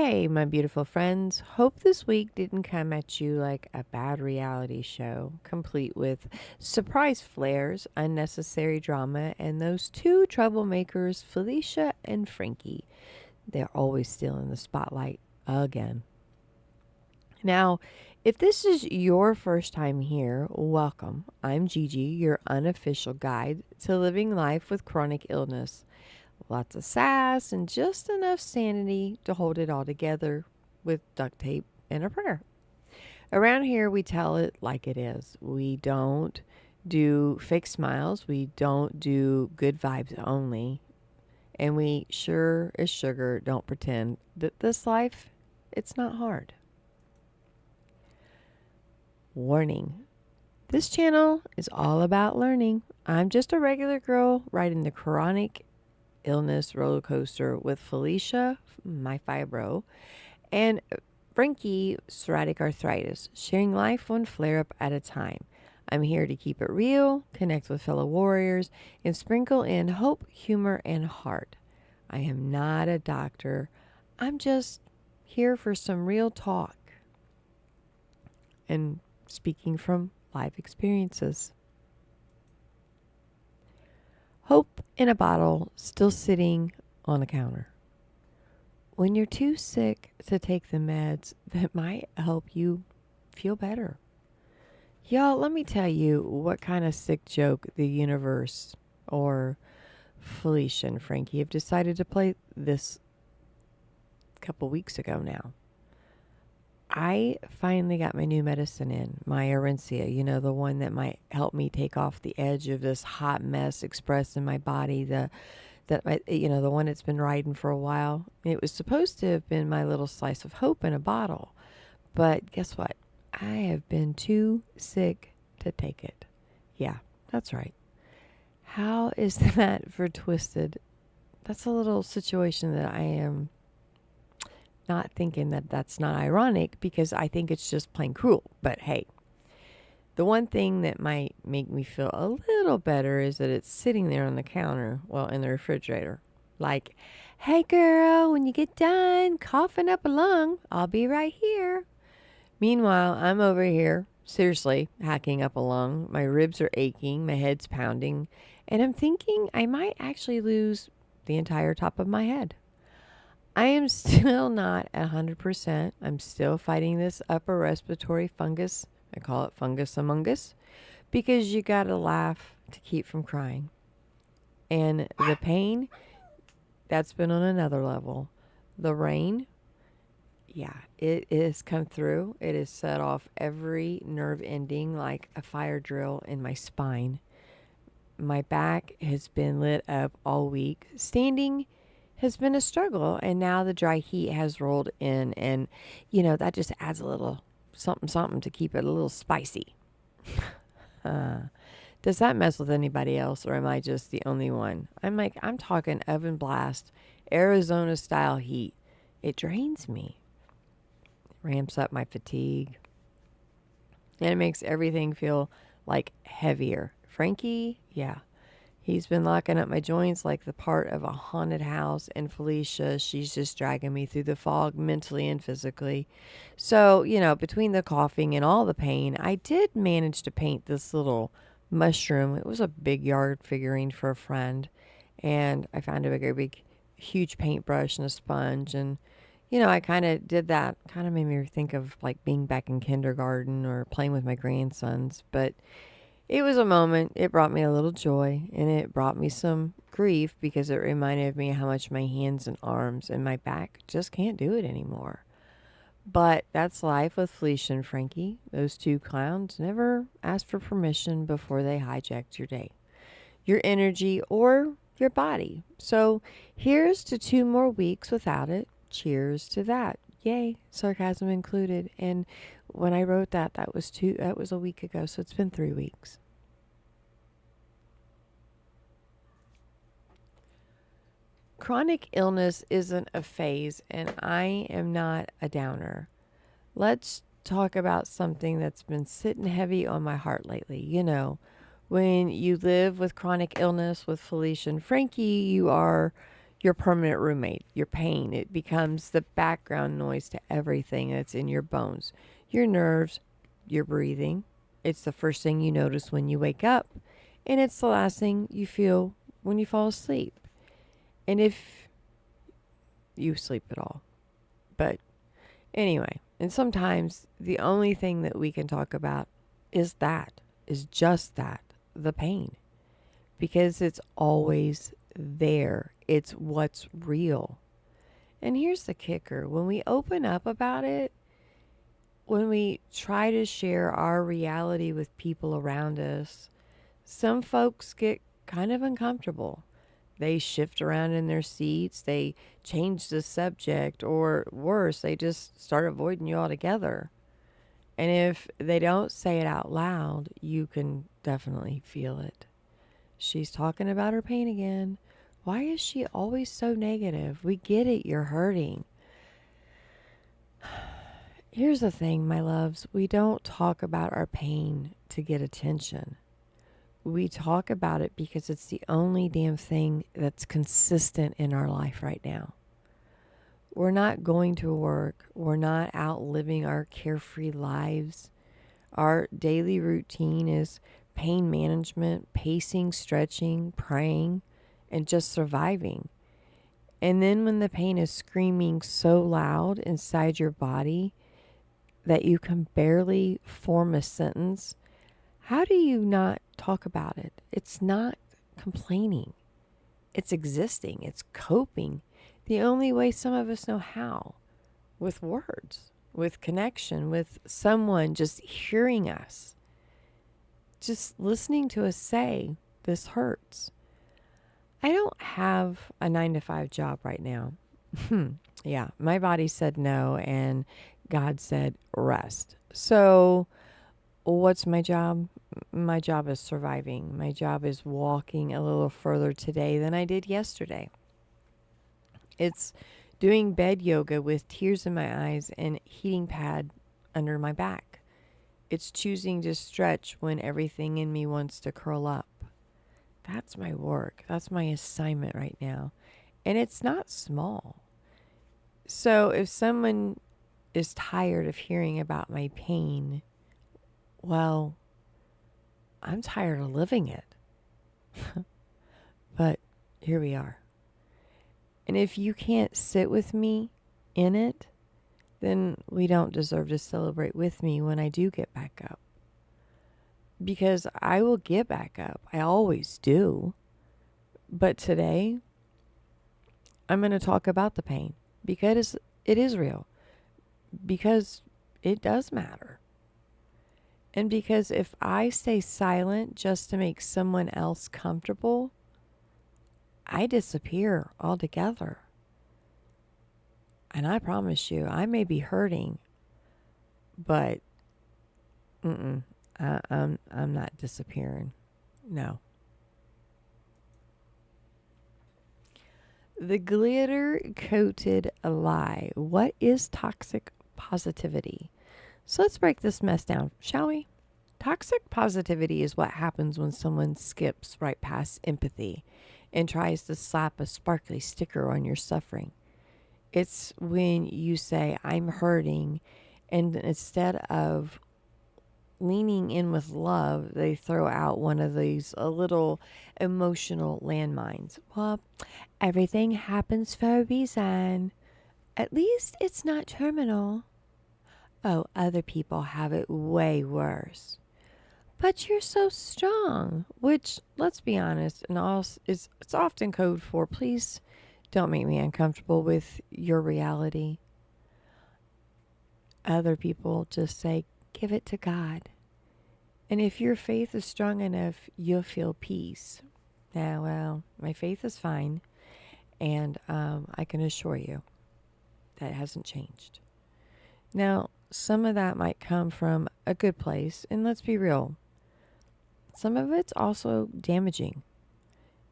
Hey, my beautiful friends. Hope this week didn't come at you like a bad reality show, complete with surprise flares, unnecessary drama, and those two troublemakers, Felicia and Frankie. They're always still in the spotlight again. Now, if this is your first time here, welcome. I'm Gigi, your unofficial guide to living life with chronic illness. Lots of sass and just enough sanity to hold it all together with duct tape and a prayer. Around here, we tell it like it is. We don't do fake smiles. We don't do good vibes only. And we sure as sugar don't pretend that this life, it's not hard. Warning. This channel is all about learning. I'm just a regular girl riding the chronic illness roller coaster with Felicia, my fibro, and Frankie, psoriaticarthritis, sharing life one flare up at a time. I'm here to keep it real, connect with fellow warriors, and sprinkle in hope, humor, and heart. I am not a doctor. I'm just here for some real talk and speaking from life experiences. Hope in a bottle still sitting on the counter. When you're too sick to take the meds that might help you feel better. Y'all, let me tell you what kind of sick joke the universe or Felicia and Frankie have decided to play this couple weeks ago now. I finally got my new medicine in, my Orencia, the one that might help me take off the edge of this hot mess expressed in my body, the one that's been riding for a while. It was supposed to have been my little slice of hope in a bottle. But guess what? I have been too sick to take it. Yeah, that's right. How is that for twisted? That's a little situation that I am not thinking that that's not ironic, because I think it's just plain cruel. But hey, the one thing that might make me feel a little better is that it's sitting there on the counter, well, in the refrigerator. Like, hey girl, when you get done coughing up a lung, I'll be right here. Meanwhile, I'm over here, seriously, hacking up a lung. My ribs are aching, my head's pounding, and I'm thinking I might actually lose the entire top of my head. I am still not at 100%. I'm still fighting this upper respiratory fungus. I call it fungus among us, because you got to laugh to keep from crying. And the pain, that's been on another level. The rain, yeah, it has come through. It has set off every nerve ending like a fire drill in my spine. My back has been lit up all week. Standing has been a struggle, and now the dry heat has rolled in, and that just adds a little something to keep it a little spicy. Does that mess with anybody else, or am I just the only one? I'm talking oven blast, Arizona style heat. It drains me. It ramps up my fatigue, and it makes everything feel like heavier. Frankie, yeah. He's been locking up my joints like the part of a haunted house. And Felicia, she's just dragging me through the fog mentally and physically. So, between the coughing and all the pain, I did manage to paint this little mushroom. It was a big yard figurine for a friend. And I found a big, huge paintbrush and a sponge. And, I kind of did that. Kind of made me think of like being back in kindergarten or playing with my grandsons. But it was a moment. It brought me a little joy, and it brought me some grief, because it reminded me how much my hands and arms and my back just can't do it anymore. But that's life with Felicia and Frankie. Those two clowns never asked for permission before they hijacked your day, your energy, or your body. So here's to 2 more weeks without it. Cheers to that. Yay, sarcasm included. And when I wrote that was a week ago, so it's been 3 weeks. Chronic illness isn't a phase, and I am not a downer. Let's talk about something that's been sitting heavy on my heart lately. When you live with chronic illness with Felicia and Frankie, you are your permanent roommate, your pain. It becomes the background noise to everything that's in your bones, your nerves, your breathing. It's the first thing you notice when you wake up, and it's the last thing you feel when you fall asleep. And if you sleep at all. But anyway, and sometimes the only thing that we can talk about is just that, the pain. Because it's always there. It's what's real. And here's the kicker. When we open up about it, when we try to share our reality with people around us, some folks get kind of uncomfortable. They shift around in their seats, they change the subject, or worse, they just start avoiding you altogether. And if they don't say it out loud, you can definitely feel it. She's talking about her pain again. Why is she always so negative? We get it, you're hurting. Here's the thing, my loves. We don't talk about our pain to get attention. We talk about it because it's the only damn thing that's consistent in our life right now. We're not going to work. We're not out living our carefree lives. Our daily routine is pain management, pacing, stretching, praying, and just surviving. And then when the pain is screaming so loud inside your body that you can barely form a sentence, how do you not talk about it? It's not complaining. It's existing. It's coping. The only way some of us know how, with words, with connection, with someone just hearing us, just listening to us say, this hurts. I don't have a 9-to-5 job right now. Yeah, my body said no, and God said rest. So what's my job? My job is surviving. My job is walking a little further today than I did yesterday. It's doing bed yoga with tears in my eyes and heating pad under my back. It's choosing to stretch when everything in me wants to curl up. That's my work. That's my assignment right now. And it's not small. So if someone is tired of hearing about my pain, well, I'm tired of living it. But here we are. And if you can't sit with me in it, then we don't deserve to celebrate with me when I do get back up. Because I will get back up. I always do. But today, I'm going to talk about the pain because it is real. Because it does matter. And because if I stay silent just to make someone else comfortable, I disappear altogether. And I promise you, I may be hurting, but I'm not disappearing. No. The glitter-coated lie. What is toxic positivity? So let's break this mess down, shall we? Toxic positivity is what happens when someone skips right past empathy and tries to slap a sparkly sticker on your suffering. It's when you say, I'm hurting, and instead of leaning in with love, they throw out one of these little emotional landmines. Well, everything happens for a reason. At least it's not terminal. Oh, other people have it way worse. But you're so strong, which, let's be honest, it's often code for, please don't make me uncomfortable with your reality. Other people just say, give it to God. And if your faith is strong enough, you'll feel peace. Yeah, well, my faith is fine. And I can assure you that hasn't changed. Now, some of that might come from a good place. And let's be real. Some of it's also damaging.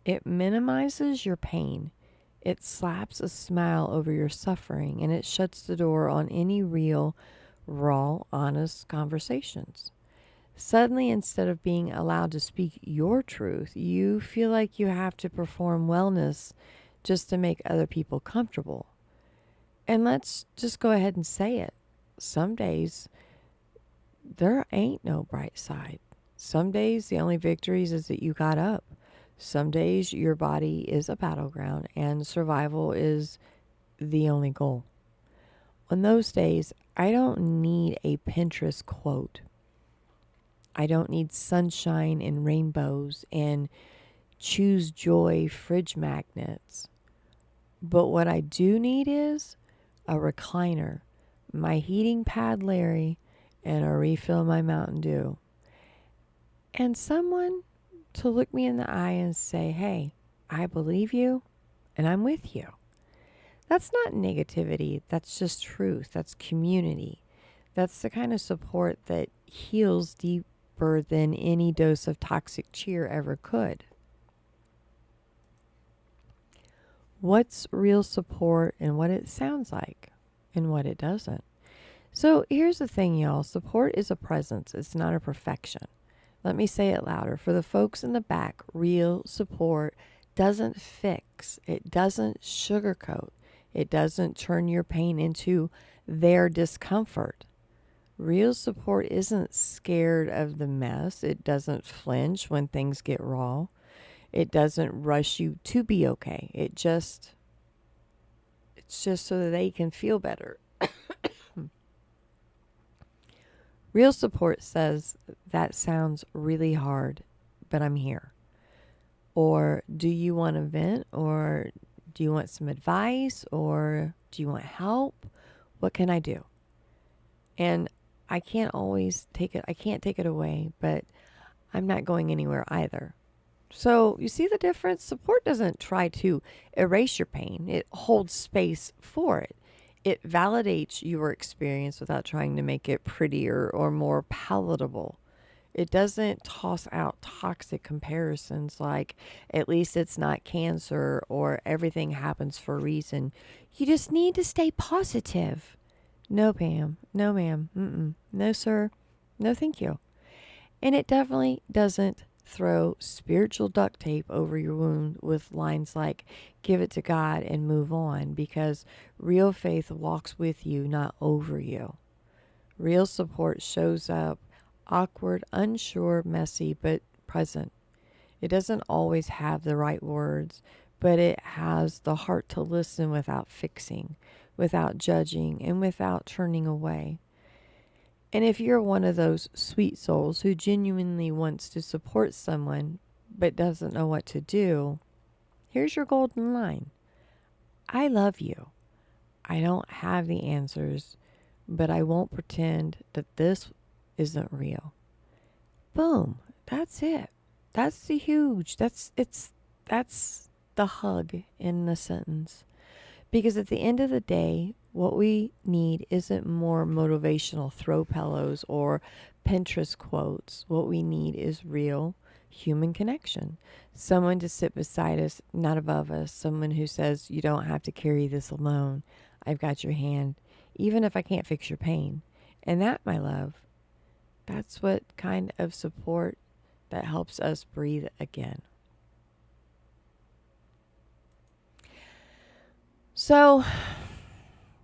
It minimizes your pain. It slaps a smile over your suffering, and it shuts the door on any real, raw, honest conversations. Suddenly, instead of being allowed to speak your truth, you feel like you have to perform wellness just to make other people comfortable. And let's just go ahead and say it. Some days there ain't no bright side. Some days the only victories is that you got up. Some days your body is a battleground and survival is the only goal. On those days, I don't need a Pinterest quote. I don't need sunshine and rainbows and choose joy fridge magnets. But what I do need is a recliner, my heating pad Larry, and a refill of my Mountain Dew. And someone to look me in the eye and say, hey, I believe you and I'm with you. That's not negativity. That's just truth. That's community. That's the kind of support that heals deeper than any dose of toxic cheer ever could. What's real support and what it sounds like and what it doesn't. So here's the thing, y'all. Support is a presence. It's not a perfection. Let me say it louder. For the folks in the back, real support doesn't fix. It doesn't sugarcoat. It doesn't turn your pain into their discomfort. Real support isn't scared of the mess. It doesn't flinch when things get raw. It doesn't rush you to be okay. It's just so that they can feel better. Real support says, that sounds really hard, but I'm here. Or do you want to vent? Or do you want some advice? Or do you want help? What can I do? And I can't always take it. I can't take it away, but I'm not going anywhere either. So you see the difference? Support doesn't try to erase your pain. It holds space for it. It validates your experience without trying to make it prettier or more palatable. It doesn't toss out toxic comparisons like, at least it's not cancer, or everything happens for a reason. You just need to stay positive. No, Pam. No, ma'am. No, sir. No, thank you. And it definitely doesn't throw spiritual duct tape over your wound with lines like, give it to God and move on, because real faith walks with you, not over you. Real support shows up awkward, unsure, messy, but present. It doesn't always have the right words, but it has the heart to listen without fixing, without judging, and without turning away. And if you're one of those sweet souls who genuinely wants to support someone but doesn't know what to do, here's your golden line. I love you. I don't have the answers, but I won't pretend that this isn't real. Boom. That's it. That's the huge. That's the hug in the sentence. Because at the end of the day, what we need isn't more motivational throw pillows or Pinterest quotes. What we need is real human connection. Someone to sit beside us, not above us. Someone who says, you don't have to carry this alone. I've got your hand, even if I can't fix your pain. And that, my love, that's what kind of support that helps us breathe again. So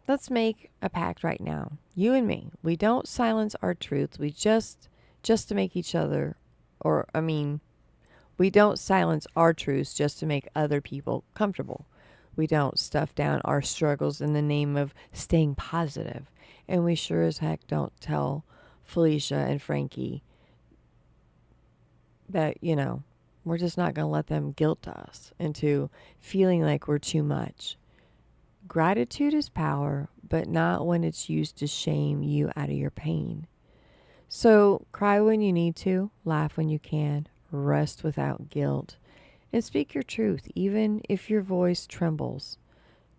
let's make a pact right now. You and me. We don't silence our truth. We just to make each other, we don't silence our truths just to make other people comfortable. We don't stuff down our struggles in the name of staying positive. And we sure as heck don't tell Felicia and Frankie that, we're just not going to let them guilt us into feeling like we're too much. Gratitude is power, but not when it's used to shame you out of your pain. So cry when you need to, laugh when you can, rest without guilt, and speak your truth, even if your voice trembles.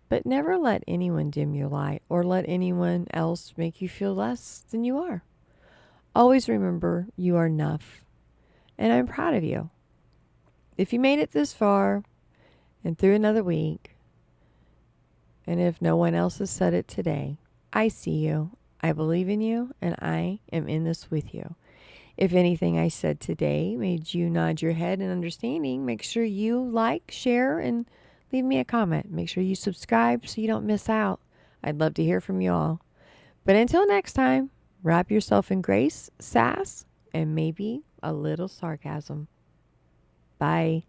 But never let anyone dim your light or let anyone else make you feel less than you are. Always remember you are enough, and I'm proud of you. If you made it this far and through another week, and if no one else has said it today, I see you, I believe in you, and I am in this with you. If anything I said today made you nod your head in understanding, make sure you like, share, and leave me a comment. Make sure you subscribe so you don't miss out. I'd love to hear from you all. But until next time, wrap yourself in grace, sass, and maybe a little sarcasm. Bye.